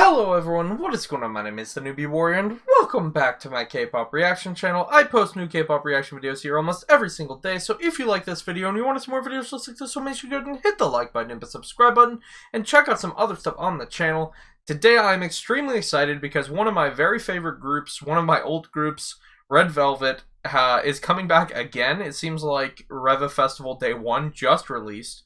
Hello everyone, what is going on? My name is the n00b Warrior, and welcome back to my K-pop reaction channel. I post new K-pop reaction videos here almost every single day, so if you like this video and you want to see more videos just like this, so make sure you go and hit the like button and the subscribe button, and check out some other stuff on the channel. Today I am extremely excited because one of my very favorite groups, one of my old groups, Red Velvet, is coming back again. It seems like ReVe Festival Day 1 just released.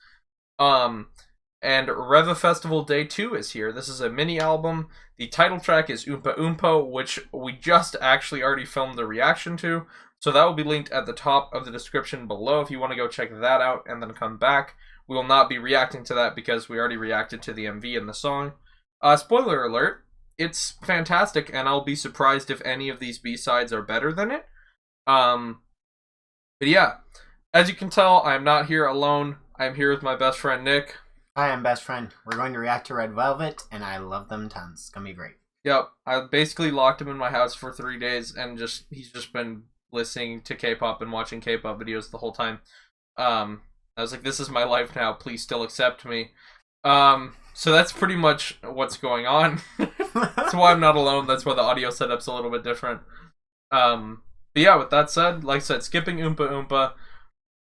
And ReVe Festival Day 2 is here. This is a mini album. The title track is Umpah, which we just actually already filmed the reaction to. So that will be linked at the top of the description below if you want to go check that out and then come back. We will not be reacting to that because we already reacted to the MV and the song. Spoiler alert, it's fantastic, and I'll be surprised if any of these B-sides are better than it. But yeah, as you can tell, I'm not here alone. I'm here with my best friend, Nick. Hi, I'm best friend. We're going to react to Red Velvet, and I love them tons. It's gonna be great. Yep, I basically locked him in my house for 3 days, and he's just been listening to K-pop and watching K-pop videos the whole time. I was like, this is my life now. Please still accept me. So that's pretty much what's going on. That's why I'm not alone. That's why the audio setup's a little bit different. But yeah, with that said, like I said, skipping Umpah.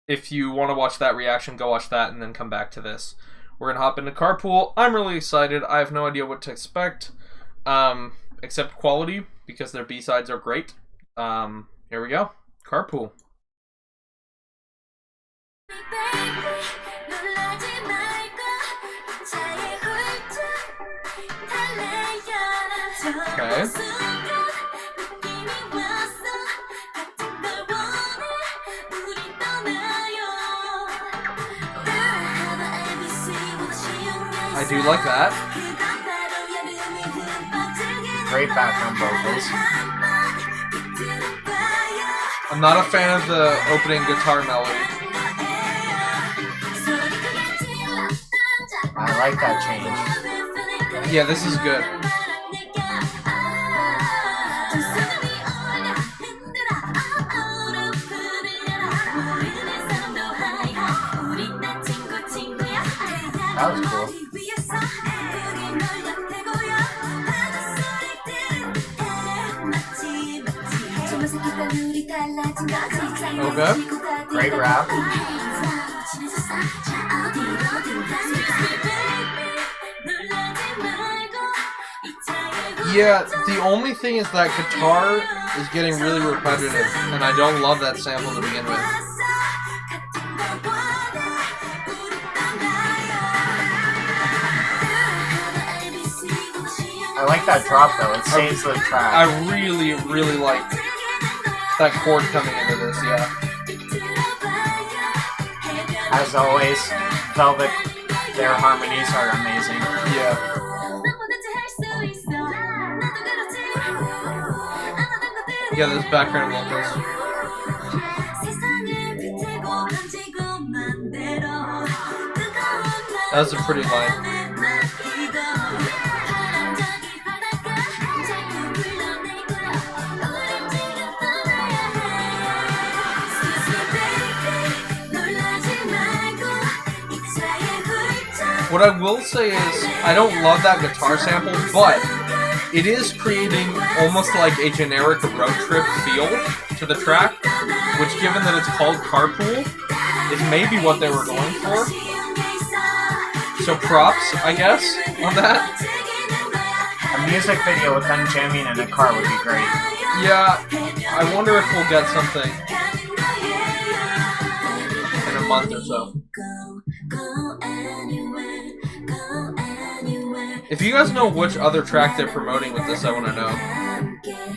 If you want to watch that reaction, go watch that and then come back to this. We're going to hop into Carpool. I'm really excited. I have no idea what to expect, except quality, because their B-sides are great. Here we go. Carpool. Okay. I do like that. Great background vocals. I'm not a fan of the opening guitar melody. I like that change. Yeah, this is good. That was cool. Okay. Great rap. Yeah, the only thing is that guitar is getting really repetitive, and I don't love that sample to begin with. I like that drop though, it saves the track. I really, really like that chord coming into this, yeah. As always, Velvet, their harmonies are amazing. Yeah. Yeah, there's background vocals. That was a pretty line. What I will say is, I don't love that guitar sample, but it is creating almost like a generic road trip feel to the track, which, given that it's called Carpool, is maybe what they were going for. So props, I guess, on that. A music video with them jamming in a car would be great. Yeah, I wonder if we'll get something in a month or so. If you guys know which other track they're promoting with this, I want to know.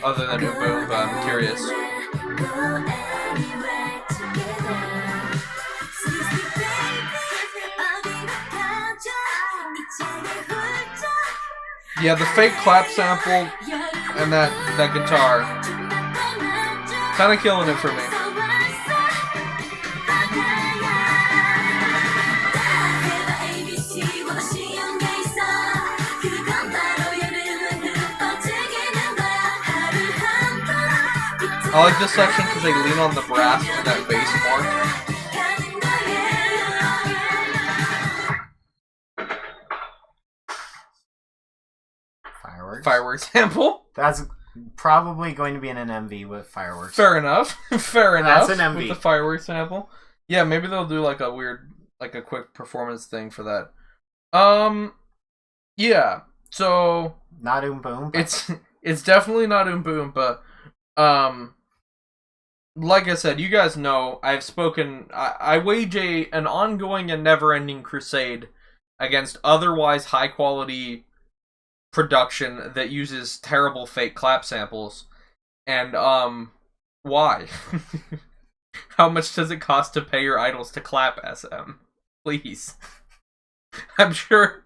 Other than Umpah, I'm curious. Yeah, the fake clap sample and that guitar, kind of killing it for me. I like this section because they lean on the brass and that bass more. fireworks sample. That's probably going to be an NMV with fireworks. Fair enough. Fair enough. That's an MV. With the fireworks sample. Yeah, maybe they'll do like a weird, like a quick performance thing for that. Yeah. So not Umpah Umpah. It's definitely not Umpah Umpah. Like I said, you guys know I've spoken. I wage an ongoing and never-ending crusade against otherwise high-quality production that uses terrible fake clap samples. And why? How much does it cost to pay your idols to clap, SM? Please. I'm sure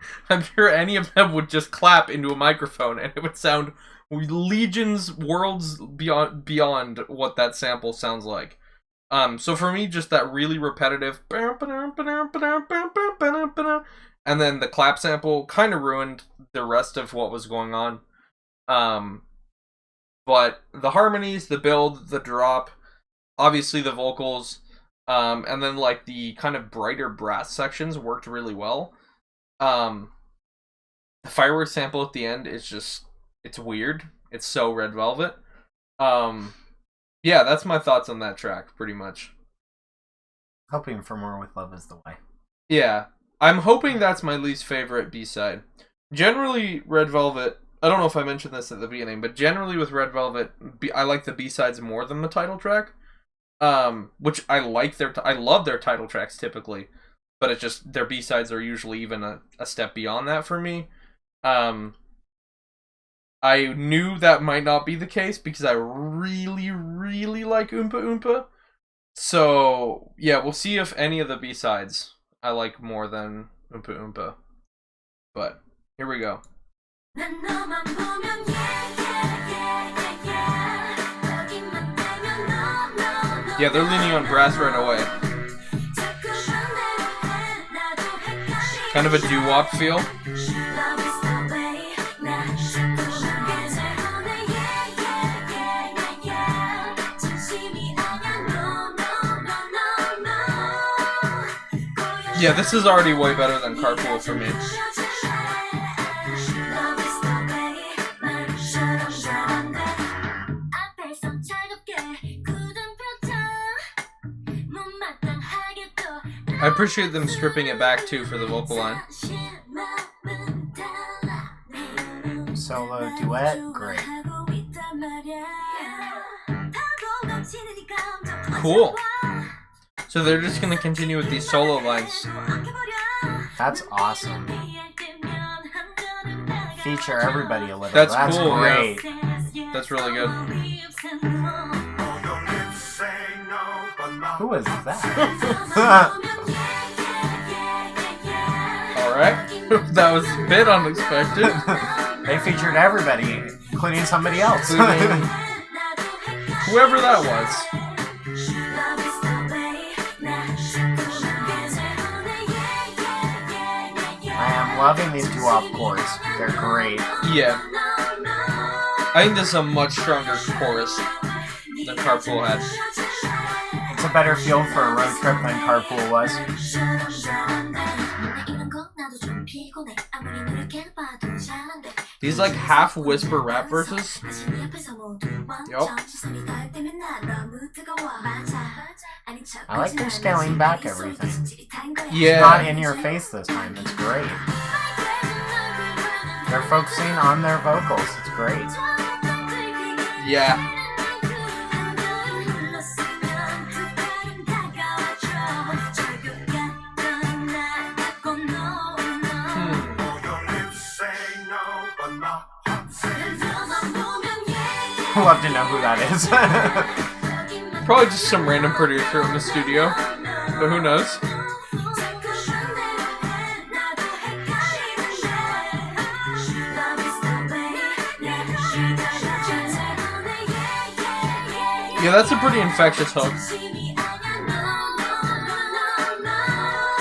any of them would just clap into a microphone and it would sound legions, worlds beyond what that sample sounds like. So for me, just that really repetitive and then the clap sample kind of ruined the rest of what was going on. But the harmonies, the build, the drop, obviously the vocals, and then like the kind of brighter brass sections worked really well. The fireworks sample at the end is just, it's weird. It's so Red Velvet. Yeah, that's my thoughts on that track, pretty much. Hoping for more with Love Is the Way. Yeah, I'm hoping that's my least favorite B-side. Generally, Red Velvet, I don't know if I mentioned this at the beginning, but generally with Red Velvet, I like the B-sides more than the title track. Which I like I love their title tracks typically, but it's just their B-sides are usually even a step beyond that for me. I knew that might not be the case because I really, really like Umpah Umpah. So, yeah, we'll see if any of the B-sides I like more than Umpah Umpah. But, here we go. Yeah, they're leaning on brass right away. Kind of a doo-wop feel. Yeah, this is already way better than Carpool for me. I appreciate them stripping it back too for the vocal line. Solo duet, great. Cool. So they're just gonna continue with these solo lines. That's awesome. Feature everybody a little. That's That's cool, great. Yeah. That's really good. Who is that? Alright. That was a bit unexpected. They featured everybody, including somebody else. Whoever that was. I am loving these doo-wop chords. They're great. Yeah. I think this is a much stronger chorus than Carpool had. It's a better feel for a road trip than Carpool was. These like half whisper rap verses. Yup. I like they're scaling back everything. Yeah. It's not in your face this time. It's great. They're focusing on their vocals. It's great. Yeah. I'd love to know who that is. Probably just some random producer in the studio. But who knows? Yeah, that's a pretty infectious hook.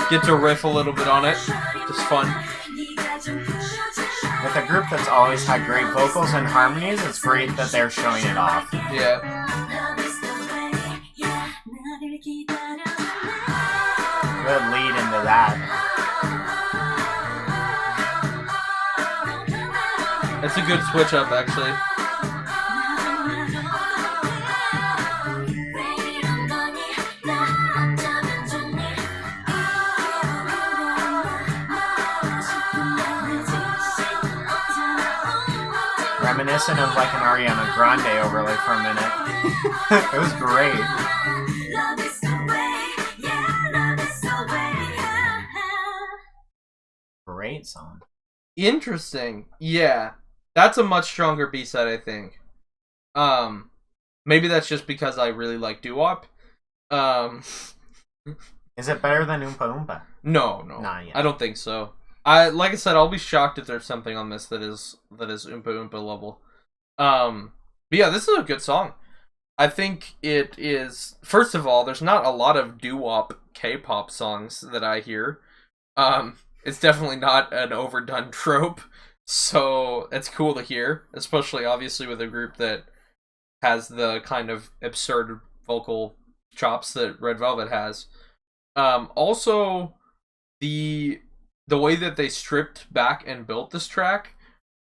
Get to riff a little bit on it. Just fun. With a group that's always had great vocals and harmonies, it's great that they're showing it off. Yeah. Good lead into that. It's a good switch up, actually. Reminiscent of like an Ariana Grande overlay for a minute. It was great. Great song. Interesting. Yeah. That's a much stronger B-side, I think. Maybe that's just because I really like doo-wop. Is it better than Oompa Oompa? No. Not yet. I don't think so. Like I said, I'll be shocked if there's something on this that is Oompa Oompa level. But yeah, this is a good song. I think it is. First of all, there's not a lot of doo-wop K-pop songs that I hear. It's definitely not an overdone trope, so it's cool to hear, especially obviously with a group that has the kind of absurd vocal chops that Red Velvet has. Also, the way that they stripped back and built this track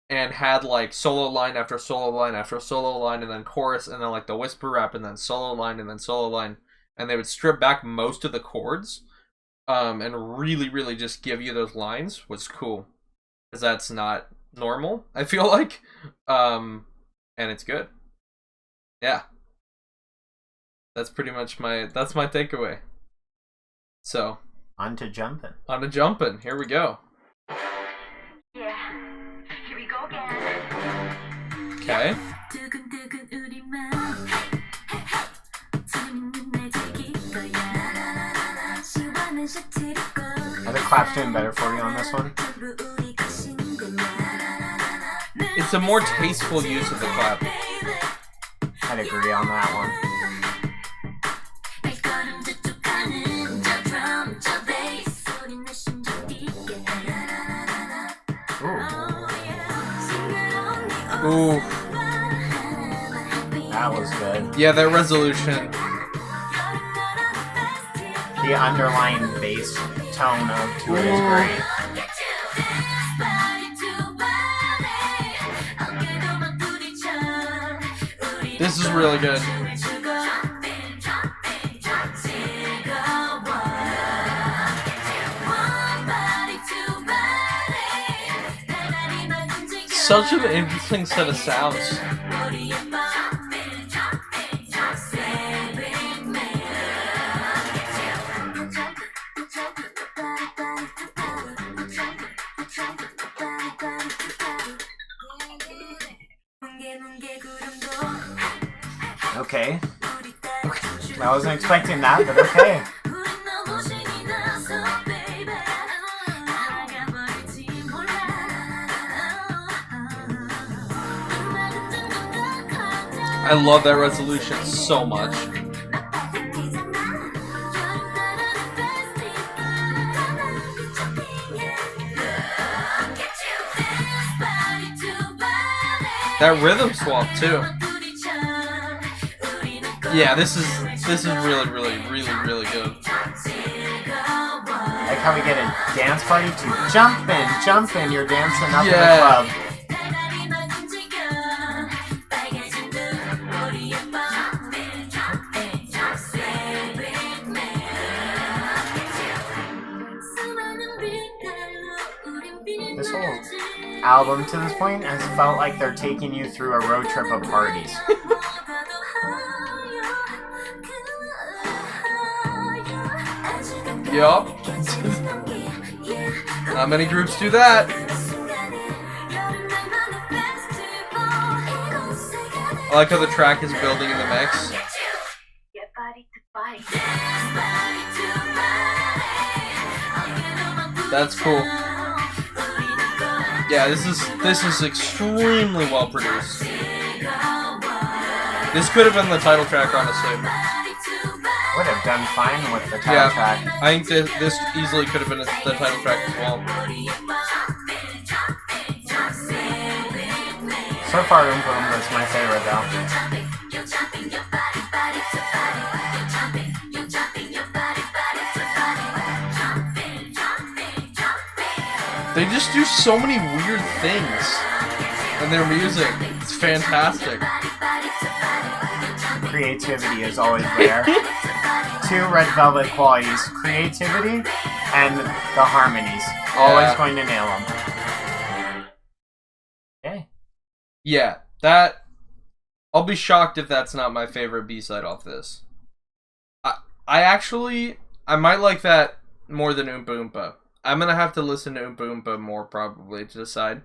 and had like solo line after solo line after solo line and then chorus and then like the whisper rap and then solo line and then solo line, and they would strip back most of the chords and really just give you those lines was cool, because that's not normal, I feel like. And it's good. Yeah, that's pretty much my takeaway. So on to Jumpin'. Here we go. Yeah, here we go again. Okay. Are the claps doing better for you on this one? It's a more tasteful use of the clap. I'd agree on that one. Ooh. That was good. Yeah, that resolution. The underlying bass tone to it is great. This is really good. Such an interesting set of sounds. Okay. I wasn't expecting that, but okay. I love that resolution so much. That rhythm swap too. Yeah, this is really good. Like how we get a dance party to Jumpin', you're dancing up in the club. This whole album to this point has felt like they're taking you through a road trip of parties. Yup. Not many groups do that. I like how the track is building in the mix. That's cool. Yeah, this is extremely well produced. This could have been the title track, honestly. Would have done fine with the title track. I think this easily could have been the title track as well. So far, Umpah Umpah is my favorite, though. They just do so many weird things. And their music, it's fantastic. Creativity is always there. Two Red Velvet qualities: creativity and the harmonies. Always going to nail them. Okay. Yeah, that. I'll be shocked if that's not my favorite B-side off this. I might like that more than Umpah Umpah. I'm gonna have to listen to Umpah Umpah more probably to decide.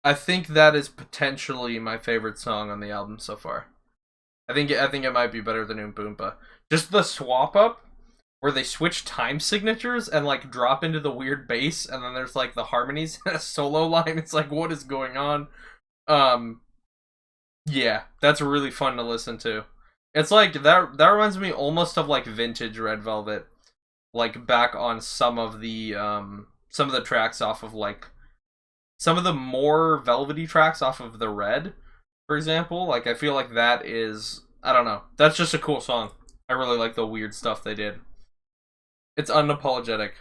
I think that is potentially my favorite song on the album so far. I think it might be better than Umpah Umpah. Just the swap up where they switch time signatures and like drop into the weird bass, and then there's like the harmonies and a solo line. It's like, what is going on? Yeah, that's really fun to listen to. It's like that reminds me almost of like vintage Red Velvet, like back on some of the tracks off of like some of the more velvety tracks off of the Red, for example. Like I feel like that is, I don't know, that's just a cool song. I really like the weird stuff they did. It's unapologetic.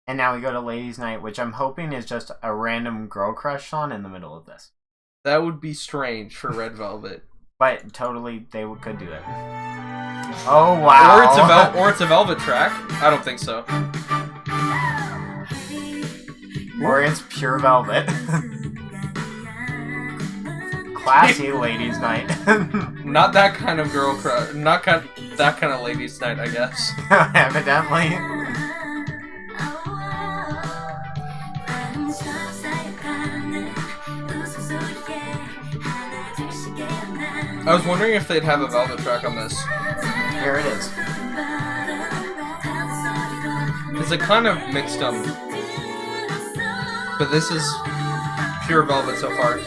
And now we go to Ladies Night, which I'm hoping is just a random girl crush song in the middle of this. That would be strange for Red Velvet. But totally, they could do it. Oh, wow. Or it's a Velvet track. I don't think so. Or it's pure Velvet. Classy Ladies Night. Not that kind of girl crush. That kind of Ladies Night, I guess. Evidently. I was wondering if they'd have a Velvet track on this. Here it is. Because it kind of mixed them. But this is pure Velvet so far.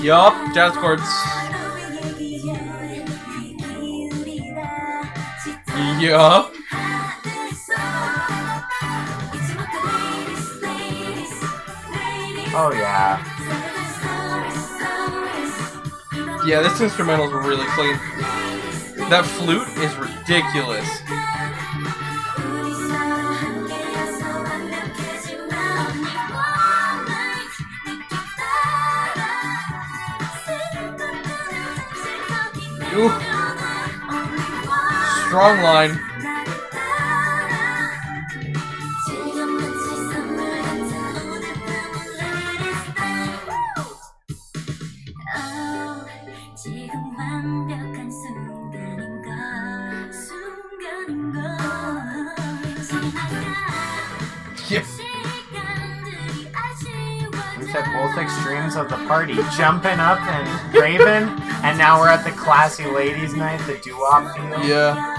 Yup. Jazz chords. Yup. Oh, yeah. Yeah, this instrumental's really clean. That flute is ridiculous. Ooh. Strong line. Yeah. We've hit both extremes of the party. Jumpin' up and raving, and now we're at the classy ladies' night, the doo-wop feel. Yeah.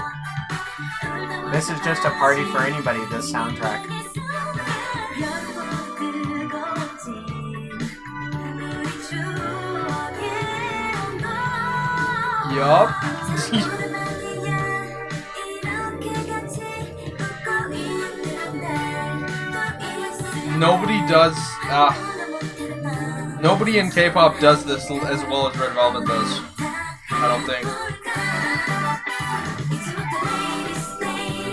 This is just a party for anybody, this soundtrack. Yup. Nobody in K-pop does this as well as Red Velvet does. I don't think.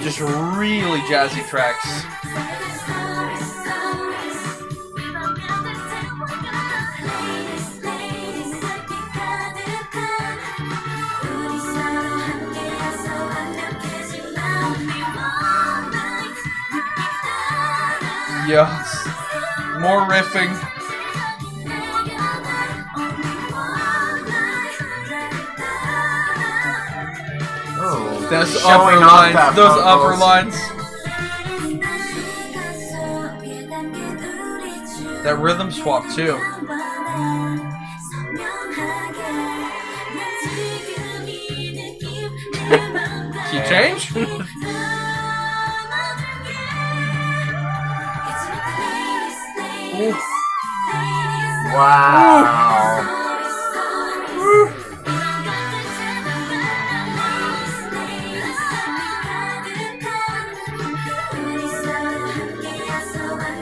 Just really jazzy tracks. Yes. More riffing. Ooh, Those upper lines. Those upper lines. That rhythm swap too. Key change? Oof. Wow. Oof.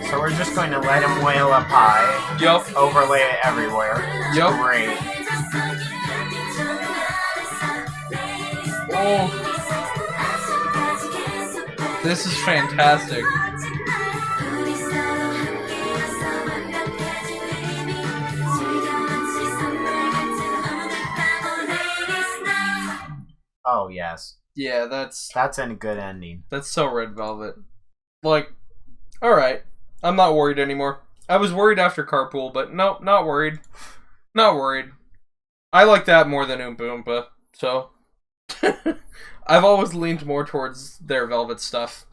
So we're just going to let him wail up high. Yup. Overlay it everywhere. It's Yup. great. Oh. This is fantastic. Oh yes. Yeah, that's a good ending. That's so Red Velvet. Like, alright. I'm not worried anymore. I was worried after Carpool, but nope, not worried. Not worried. I like that more than Oompa Oompa, so... I've always leaned more towards their Velvet stuff.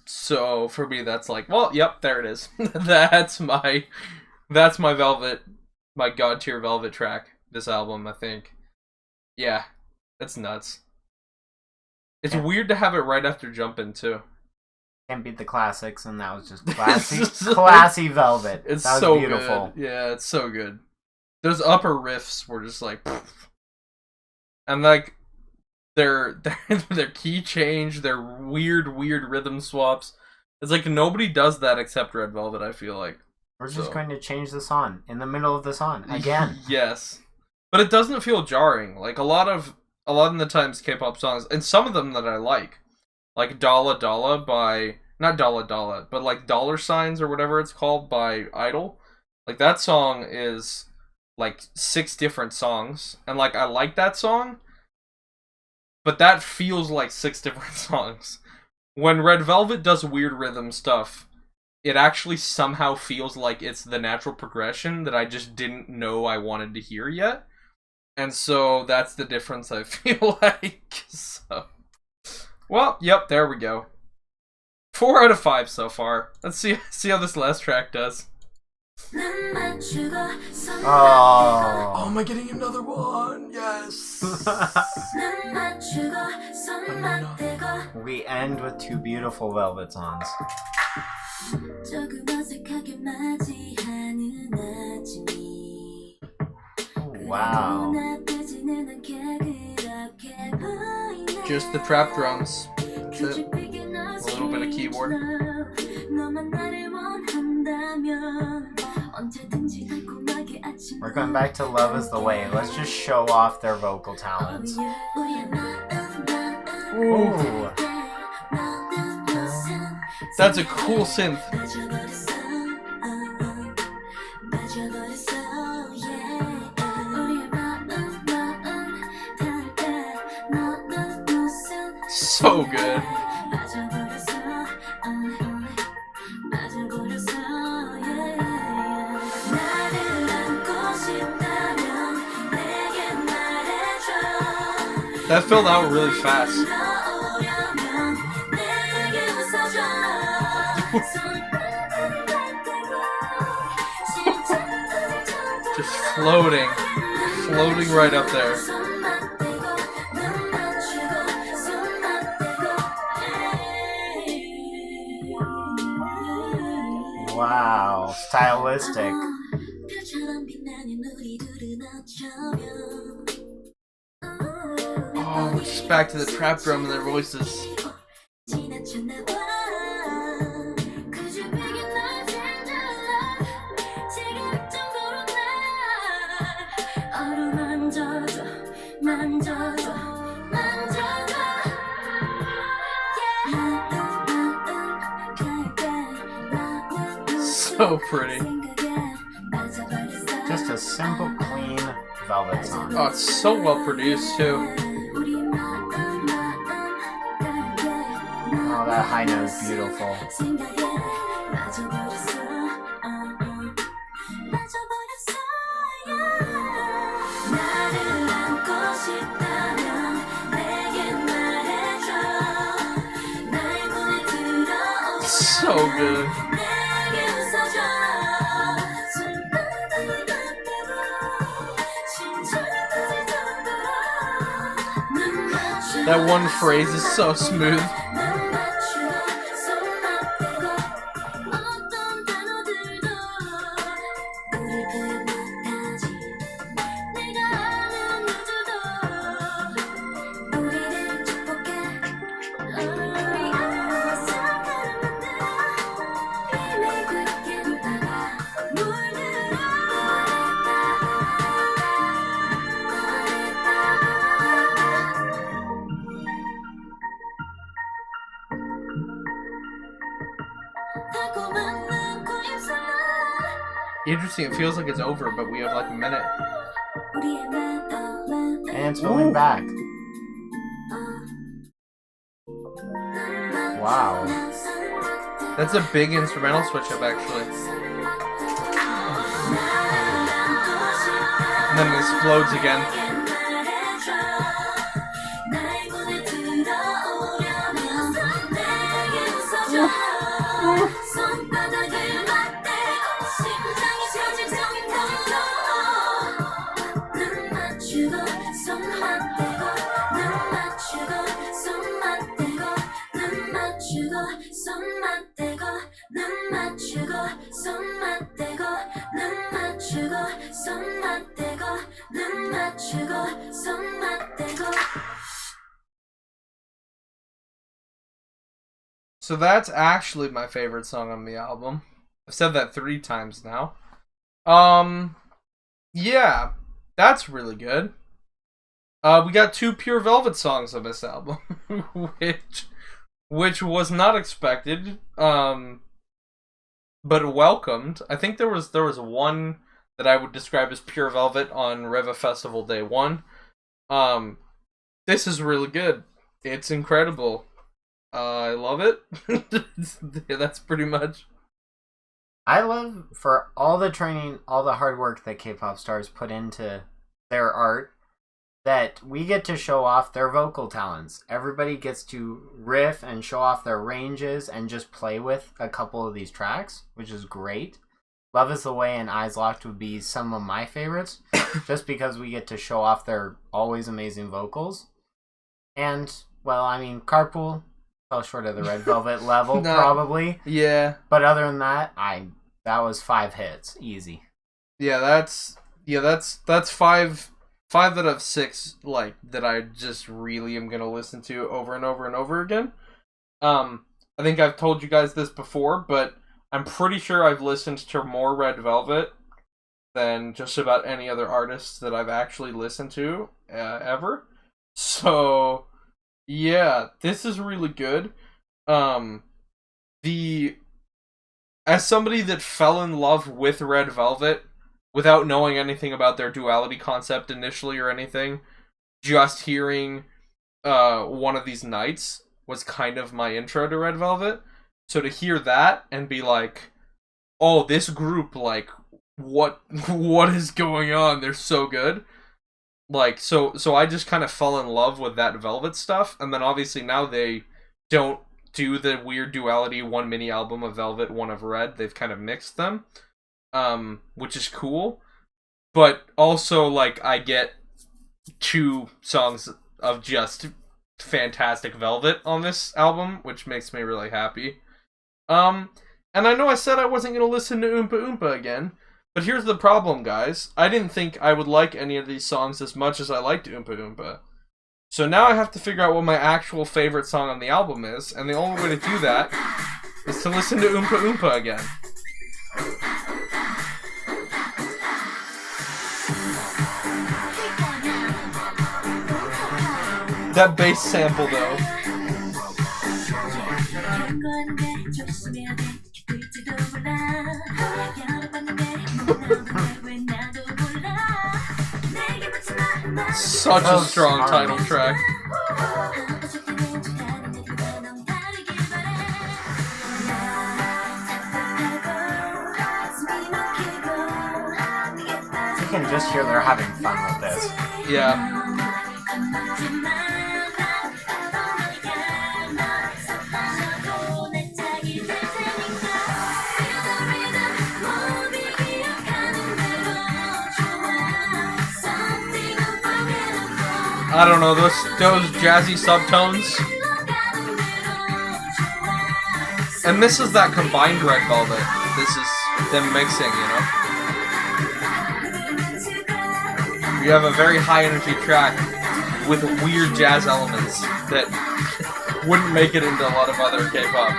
So for me that's like, well, yep, there it is. That's my Velvet, my God tier Velvet track, this album, I think. Yeah, that's nuts. It's weird to have it right after Jumpin' too. Can't beat the classics, and that was just classy, classy Velvet. It's that was so beautiful. good. Yeah, it's so good. Those upper riffs were just like, pfft. And like their key change, their weird rhythm swaps. It's like nobody does that except Red Velvet, I feel like. We're just going to change the song in the middle of the song again. Yes, but it doesn't feel jarring. Like a lot of the times K-pop songs, and some of them that I like Dalla Dalla by, not Dalla Dalla, but like Dollar Signs or whatever it's called by Idol. Like that song is like 6 different songs, and like I like that song, but that feels like 6 different songs. When Red Velvet does weird rhythm stuff, it actually somehow feels like it's the natural progression that I just didn't know I wanted to hear yet. And so that's the difference, I feel like. So, well, yep, there we go. 4 out of 5 so far. Let's see how this last track does. Oh, am I getting another one? Yes. We end with 2 beautiful Velvet songs. Wow. Just the trap drums. That's it. A little bit of keyboard. We're going back to Love Is The Way. Let's just show off their vocal talents. Ooh. That's a cool synth. So good. That filled out really fast. Just floating right up there. Wow, stylistic. Oh, we're just back to the trap drum and their voices. So pretty. Just a simple, clean Velvet song. Oh, it's so well produced too. Oh, that high note is beautiful. So good. That one phrase is so smooth. Interesting, it feels like it's over, but we have like a minute. And it's going back. Wow. That's a big instrumental switch up, actually. And then it explodes again. So that's actually my favorite song on the album. I've said that 3 times now. Yeah, that's really good. We got 2 Pure Velvet songs on this album, which was not expected, but welcomed. I think there was one that I would describe as Pure Velvet on ReVe Festival Day 1. This is really good. It's incredible. I love it. That's pretty much. I love, for all the training, all the hard work that K-pop stars put into their art, that we get to show off their vocal talents. Everybody gets to riff and show off their ranges and just play with a couple of these tracks, which is great. Love Is the Way and Eyes Locked would be some of my favorites, just because we get to show off their always amazing vocals. And, well, I mean, Carpool fell short of the Red Velvet level, probably. Yeah. But other than that, that was 5 hits. Easy. Yeah, that's 5 out of 6, like, that I just really am gonna listen to over and over and over again. I think I've told you guys this before, but I'm pretty sure I've listened to more Red Velvet than just about any other artist that I've actually listened to ever. So, yeah, this is really good. As somebody that fell in love with Red Velvet without knowing anything about their duality concept initially or anything, just hearing One of These Nights was kind of my intro to Red Velvet. So to hear that and be like, oh, this group, like, what is going on? They're so good. Like, so I just kind of fell in love with that Velvet stuff, and then obviously now they don't do the weird duality, one mini album of Velvet, one of Red. They've kind of mixed them, which is cool. But also, like, I get 2 songs of just fantastic Velvet on this album, which makes me really happy. And I know I said I wasn't going to listen to Umpah Umpah again, but here's the problem, guys. I didn't think I would like any of these songs as much as I liked Umpah Umpah. So now I have to figure out what my actual favorite song on the album is, and the only way to do that is to listen to Umpah Umpah again. That bass sample, though. Such a strong title track. You can just hear they're having fun with this. Yeah. I don't know, those jazzy subtones. And this is that combined Red Velvet. This is them mixing, you know? You have a very high energy track with weird jazz elements that wouldn't make it into a lot of other K-pop.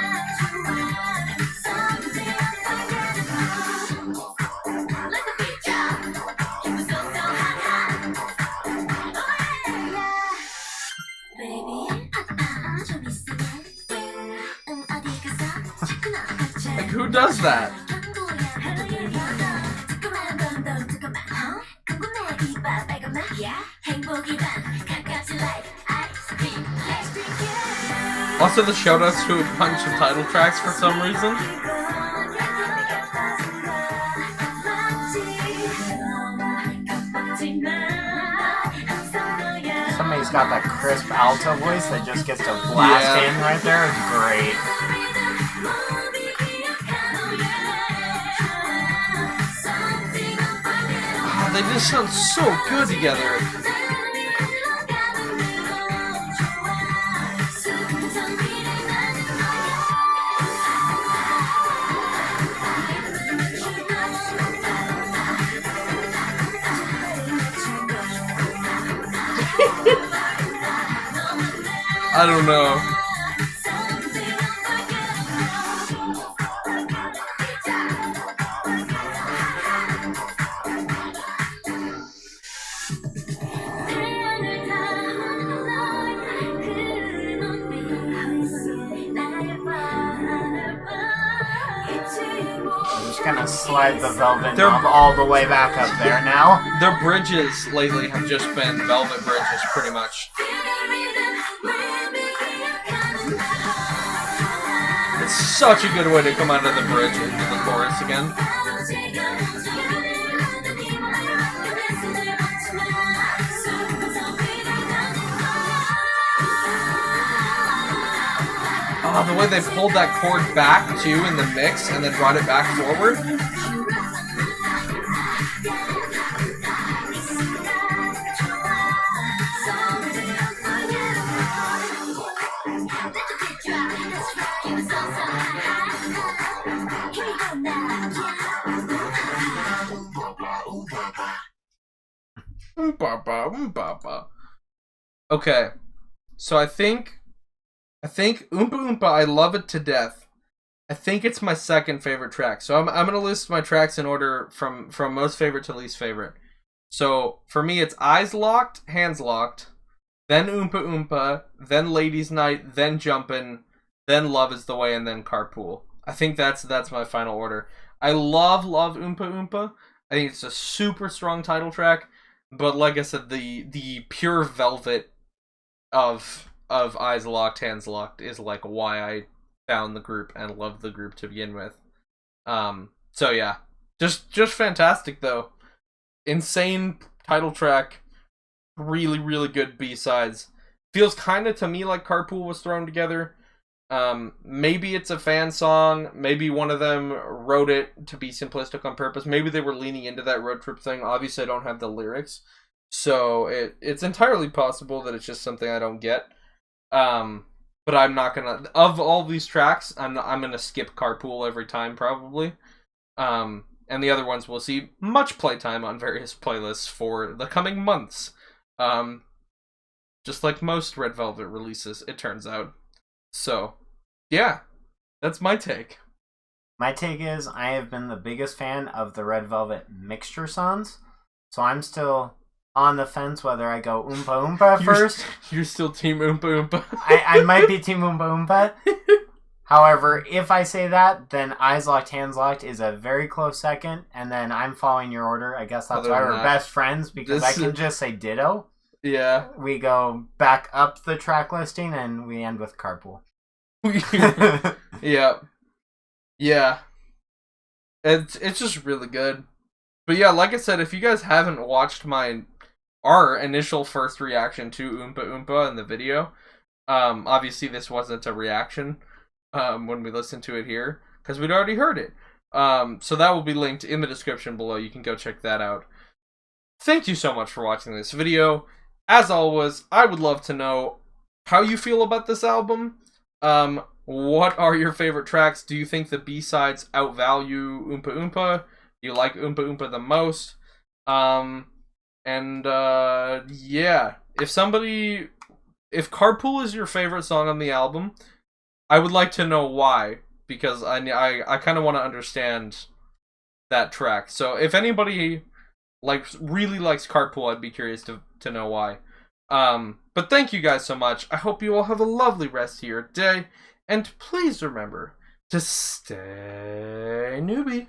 Like, who does that? Also, the shoutouts to a bunch of title tracks for some reason. Somebody's got that crisp alto voice that just gets to blast in right there. It's great. Oh, they just sound so good together. I don't know. I'm just gonna slide the velvet knob all the way back up there now. Their bridges lately have just been velvet bridges, pretty much. It's such a good way to come out of the bridge into the chorus again. Oh, the way they pulled that chord back, too, in the mix, and then brought it back forward. Okay, so I think Umpah Umpah, I love it to death. I think it's my second favorite track. So I'm gonna list my tracks in order from most favorite to least favorite. So for me, it's Eyes Locked, Hands Locked, then Umpah Umpah, then Ladies Night, then Jumpin', then Love Is the Way, and then Carpool. I think that's my final order. I love Umpah Umpah. I think it's a super strong title track. But like I said, the pure velvet of Eyes Locked, Hands Locked is like why I found the group and loved the group to begin with. So yeah, just fantastic though. Insane title track, really really good B-sides. Feels kind of to me like Carpool was thrown together. Maybe it's a fan song. Maybe one of them wrote it to be simplistic on purpose. Maybe they were leaning into that road trip thing. Obviously, I don't have the lyrics, so it's entirely possible that it's just something I don't get. But I'm not gonna. Of all these tracks, I'm gonna skip Carpool every time probably. And the other ones will see much playtime on various playlists for the coming months. Just like most Red Velvet releases, it turns out. So, yeah, that's my take. My take is I have been the biggest fan of the Red Velvet mixture songs, so I'm still on the fence whether I go Umpah Umpah first. You're still Team Umpah Umpah. I might be Team Umpah Umpah. However, if I say that, then Eyes Locked, Hands Locked is a very close second, and then I'm following your order. I guess that's why we're best friends, because I can just say ditto. Yeah. We go back up the track listing, and we end with Carpool. Yeah. Yeah. It's just really good. But yeah, like I said, if you guys haven't watched our initial first reaction to Umpah Umpah in the video, obviously this wasn't a reaction when we listened to it here, because we'd already heard it. So that will be linked in the description below. You can go check that out. Thank you so much for watching this video. As always, I would love to know how you feel about this album. What are your favorite tracks? Do you think the B-sides outvalue Umpah Umpah? Do you like Umpah Umpah the most? Yeah. If Carpool is your favorite song on the album, I would like to know why, because I kind of want to understand that track. So if anybody really likes Carpool, I'd be curious to know why. But thank you guys so much. I hope you all have a lovely rest of your day, and please remember to stay newbie.